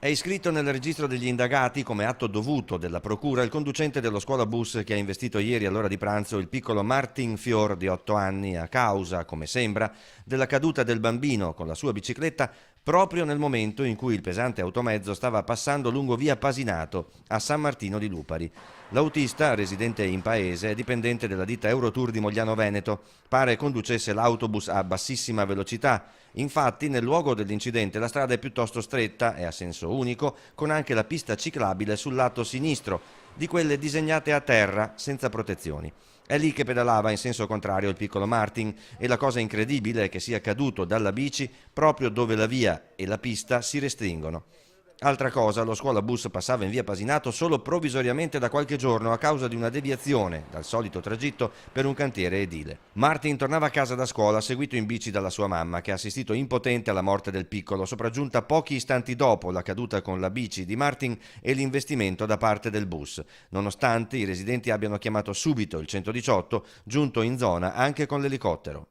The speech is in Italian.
È iscritto nel registro degli indagati come atto dovuto della procura il conducente dello scuolabus che ha investito ieri all'ora di pranzo il piccolo Martin Fior di 8 anni a causa, come sembra, della caduta del bambino con la sua bicicletta proprio nel momento in cui il pesante automezzo stava passando lungo via Pasinato a San Martino di Lupari. L'autista, residente in paese, è dipendente della ditta Eurotour di Mogliano Veneto. Pare conducesse l'autobus a bassissima velocità. Infatti, nel luogo dell'incidente la strada è piuttosto stretta e a senso unico, con anche la pista ciclabile sul lato sinistro, di quelle disegnate a terra, senza protezioni. È lì che pedalava in senso contrario il piccolo Martin e la cosa incredibile è che sia caduto dalla bici proprio dove la via e la pista si restringono. Altra cosa, lo scuolabus passava in via Pasinato solo provvisoriamente da qualche giorno a causa di una deviazione dal solito tragitto per un cantiere edile. Martin tornava a casa da scuola seguito in bici dalla sua mamma, che ha assistito impotente alla morte del piccolo, sopraggiunta pochi istanti dopo la caduta con la bici di Martin e l'investimento da parte del bus, nonostante i residenti abbiano chiamato subito il 118, giunto in zona anche con l'elicottero.